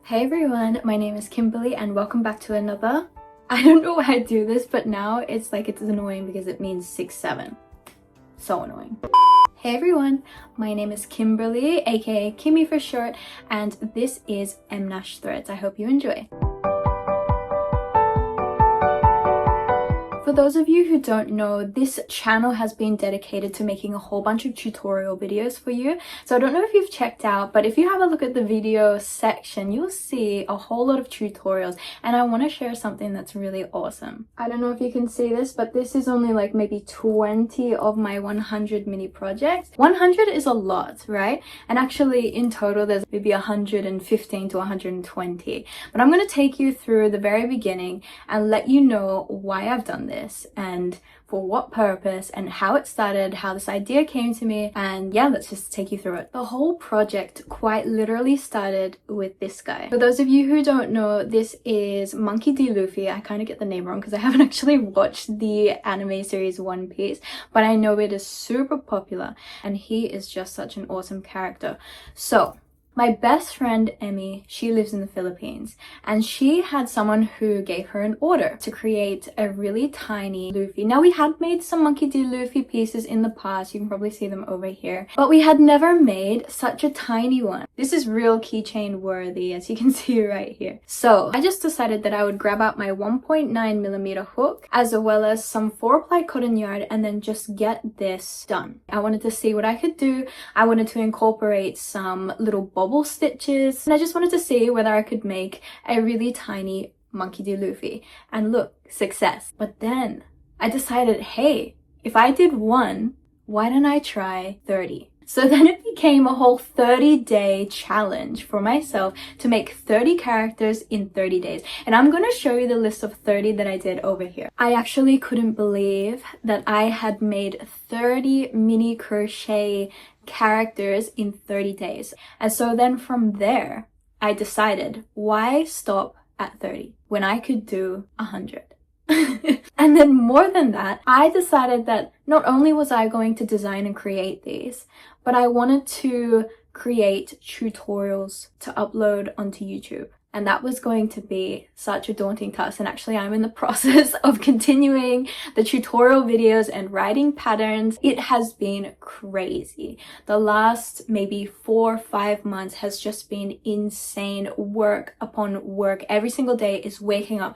Hey everyone, my name is Kimberly and welcome back to another. I don't know why I do this, but now it's annoying because it means 6-7. So annoying. Hey everyone, my name is Kimberly, aka Kimmy for short, and this is Emnash Threads. I hope you enjoy. For those of you who don't know, this channel has been dedicated to making a whole bunch of tutorial videos for you. So I don't know if you've checked out, but if you have a look at the video section, you'll see a whole lot of tutorials, and I want to share something that's really awesome. I don't know if you can see this, but this is only like maybe 20 of my 100 mini projects. 100 is a lot, right? And actually in total there's maybe 115 to 120. But I'm going to take you through the very beginning and let you know why I've done this and for what purpose and how it started, how this idea came to me, and yeah, let's just take you through it. The whole project quite literally started with this guy. For those of you who don't know, this is Monkey D. Luffy. I kind of get the name wrong because I haven't actually watched the anime series One Piece, but I know it is super popular and he is just such an awesome character. So my best friend, Emie, she lives in the Philippines, and she had someone who gave her an order to create a really tiny Luffy. Now, we had made some Monkey D. Luffy pieces in the past. You can probably see them over here. But we had never made such a tiny one. This is real keychain worthy, as you can see right here. So I just decided that I would grab out my 1.9mm hook, as well as some 4-ply cotton yarn, and then just get this done. I wanted to see what I could do. I wanted to incorporate some little bubble stitches, and I just wanted to see whether I could make a really tiny Monkey D. Luffy. And look, success. But then I decided, hey, if I did one, why don't I try 30? So then it became a whole 30-day challenge for myself to make 30 characters in 30 days. And I'm going to show you the list of 30 that I did over here. I actually couldn't believe that I had made 30 mini crochet characters in 30 days. And so then from there, I decided, why stop at 30 when I could do 100? And then more than that, I decided that not only was I going to design and create these, but I wanted to create tutorials to upload onto YouTube. And that was going to be such a daunting task. And actually, I'm in the process of continuing the tutorial videos and writing patterns. It has been crazy. The last maybe 4 or 5 months has just been insane. Work upon work. Every single day is waking up,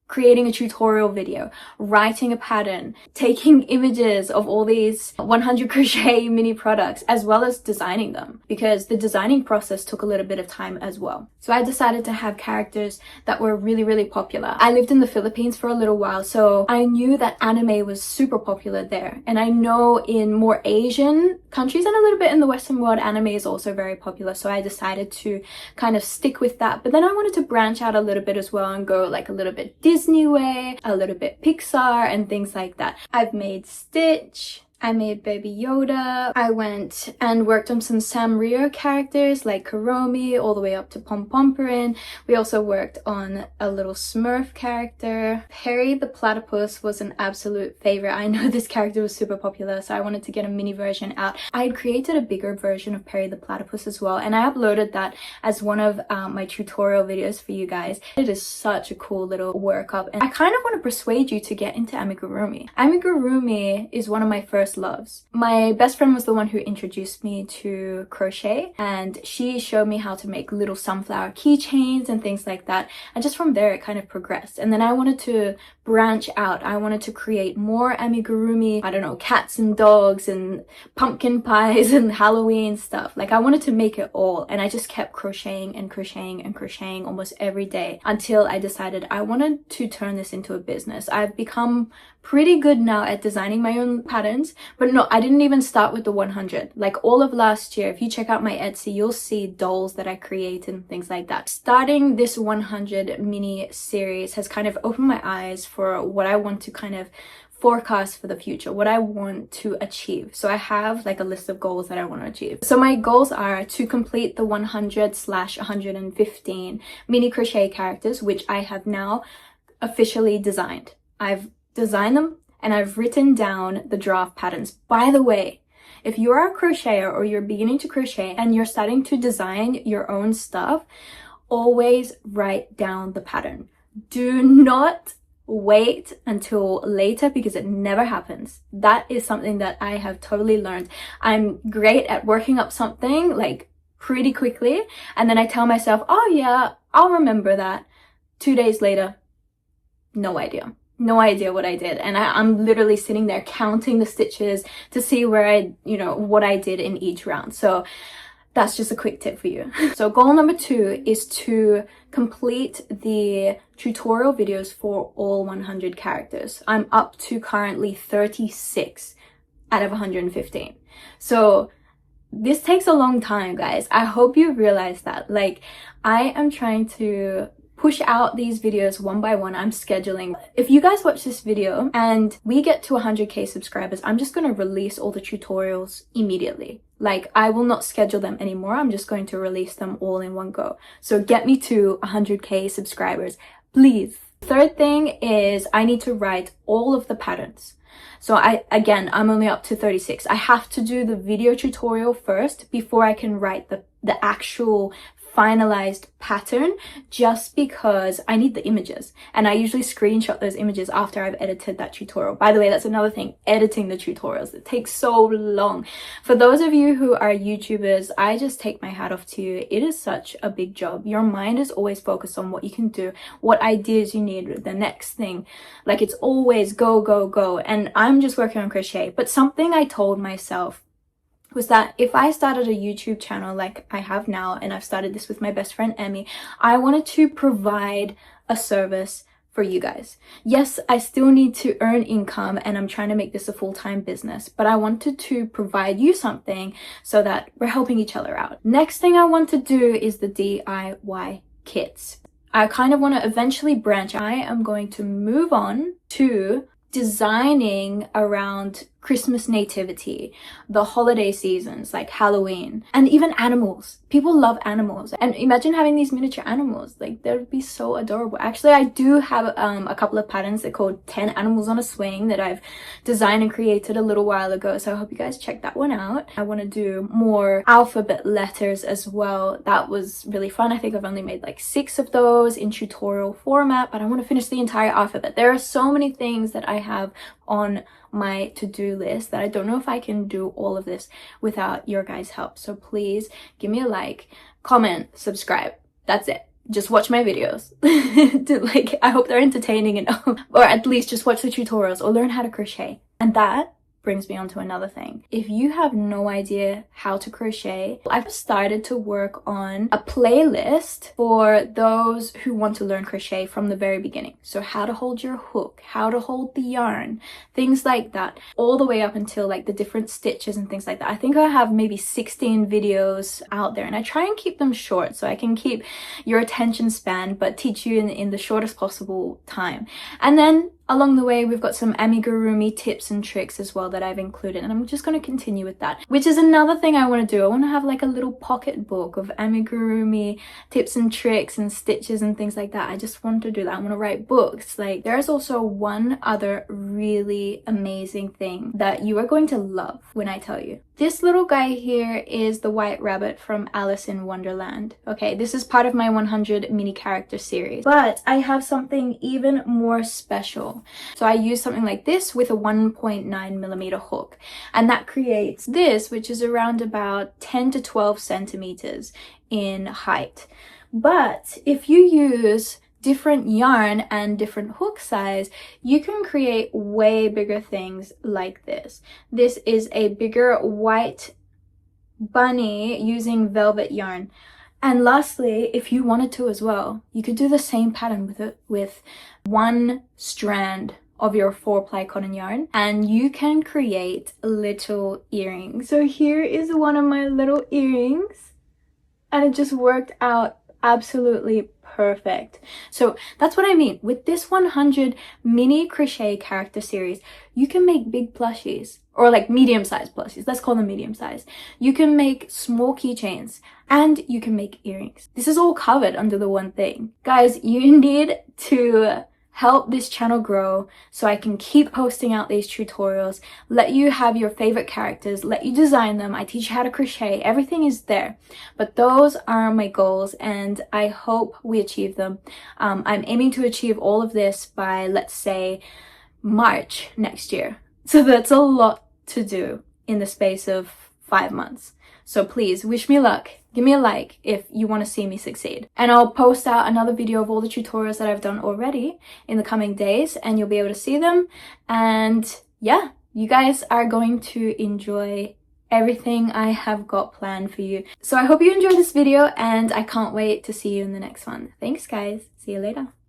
creating a tutorial video, writing a pattern, taking images of all these 100 crochet mini products, as well as designing them, because the designing process took a little bit of time as well. So I decided to have characters that were really, really popular. I lived in the Philippines for a little while, so I knew that anime was super popular there. And I know in more Asian countries and a little bit in the Western world, anime is also very popular. So I decided to kind of stick with that. But then I wanted to branch out a little bit as well and go like a little bit Disney way, a little bit Pixar and things like that. I've made Stitch, I made Baby Yoda, I went and worked on some Sanrio characters like Kuromi all the way up to Pom Pomporin. We also worked on a little Smurf character. Perry the Platypus was an absolute favorite. I know this character was super popular, so I wanted to get a mini version out. I had created a bigger version of Perry the Platypus as well, and I uploaded that as one of my tutorial videos for you guys. It is such a cool little workup, and I kind of want to persuade you to get into amigurumi. Amigurumi is one of my first loves. My best friend was the one who introduced me to crochet, and she showed me how to make little sunflower keychains and things like that, and just from there it kind of progressed. And then I wanted to branch out. I wanted to create more amigurumi, I don't know, cats and dogs and pumpkin pies and Halloween stuff. Like, I wanted to make it all, and I just kept crocheting and crocheting and crocheting almost every day until I decided I wanted to turn this into a business. I've become pretty good now at designing my own patterns, but no, I didn't even start with the 100. Like, all of last year, if you check out my Etsy, you'll see dolls that I create and things like that. Starting this 100 mini series has kind of opened my eyes for what I want to kind of forecast for the future, what I want to achieve. So I have like a list of goals that I want to achieve. So my goals are to complete the 100/115 mini crochet characters, which I have now officially designed. I've designed them and I've written down the draft patterns. By the way, if you're a crocheter or you're beginning to crochet and you're starting to design your own stuff, always write down the pattern. Do not wait until later, because it never happens. That is something that I have totally learned. I'm great at working up something like pretty quickly, and then I tell myself, oh yeah, I'll remember that. 2 days later, no idea what I did, and I'm literally sitting there counting the stitches to see where what I did in each round. So that's just a quick tip for you. So goal number 2 is to complete the tutorial videos for all 100 characters. I'm up to currently 36 out of 115. So this takes a long time, guys. I hope you realize that. Like, I am trying to push out these videos one by one. I'm scheduling. If you guys watch this video and we get to 100k subscribers, I'm just going to release all the tutorials immediately. Like, I will not schedule them anymore. I'm just going to release them all in one go. So get me to 100k subscribers, please. Third thing is I need to write all of the patterns. So I'm only up to 36. I have to do the video tutorial first before I can write the actual finalized pattern, just because I need the images, and I usually screenshot those images after I've edited that tutorial. By the way, that's another thing, editing the tutorials. It takes so long. For those of you who are YouTubers, I just take my hat off to you. It is such a big job. Your mind is always focused on what you can do, what ideas you need, the next thing. Like, it's always go, go, go. And I'm just working on crochet. But something I told myself was that if I started a YouTube channel like I have now, and I've started this with my best friend Emie, I wanted to provide a service for you guys. Yes, I still need to earn income, and I'm trying to make this a full-time business, but I wanted to provide you something so that we're helping each other out. Next thing I want to do is the DIY kits. I kind of want to eventually branch. I am going to move on to designing around Christmas nativity, the holiday seasons like Halloween, and even animals. People love animals, and imagine having these miniature animals. Like, they would be so adorable. Actually, I do have a couple of patterns. They're called 10 animals on a swing that I've designed and created a little while ago, so I hope you guys check that one out. I want to do more alphabet letters as well. That was really fun. I think I've only made like 6 of those in tutorial format, but I want to finish the entire alphabet. There are so many things that I have on my to-do list that I don't know if I can do all of this without your guys' help. So please give me a like, comment, subscribe. That's it. Just watch my videos. I hope they're entertaining enough, or at least just watch the tutorials or learn how to crochet. And that brings me on to another thing. If you have no idea how to crochet, I've started to work on a playlist for those who want to learn crochet from the very beginning. So how to hold your hook, how to hold the yarn, things like that, all the way up until like the different stitches and things like that. I think I have maybe 16 videos out there, and I try and keep them short so I can keep your attention span but teach you in the shortest possible time. And then along the way, we've got some amigurumi tips and tricks as well that I've included, and I'm just going to continue with that, which is another thing I want to do. I want to have like a little pocket book of amigurumi tips and tricks and stitches and things like that. I just want to do that. I want to write books. Like, there's also one other really amazing thing that you are going to love when I tell you. This little guy here is the white rabbit from Alice in Wonderland. Okay, this is part of my 100 mini character series, but I have something even more special. So I use something like this with a 1.9mm hook, and that creates this, which is around about 10 to 12 centimeters in height. But if you use different yarn and different hook size, you can create way bigger things like this. This is a bigger white bunny using velvet yarn. And lastly, if you wanted to as well, you could do the same pattern with one strand of your 4-ply cotton yarn, and you can create little earrings. So here is one of my little earrings, and it just worked out absolutely perfect. So that's what I mean. With this 100 mini crochet character series, you can make big plushies, or like medium-sized plushies. Let's call them medium-sized. You can make small keychains, and you can make earrings. This is all covered under the one thing. Guys, you need to help this channel grow so I can keep posting out these tutorials, let you have your favorite characters, let you design them. I teach you how to crochet. Everything is there. But those are my goals and I hope we achieve them. I'm aiming to achieve all of this by, let's say, March next year. So that's a lot to do in the space of 5 months. So please wish me luck. Give me a like if you want to see me succeed. And I'll post out another video of all the tutorials that I've done already in the coming days and you'll be able to see them. And yeah, you guys are going to enjoy everything I have got planned for you. So I hope you enjoyed this video and I can't wait to see you in the next one. Thanks guys. See you later.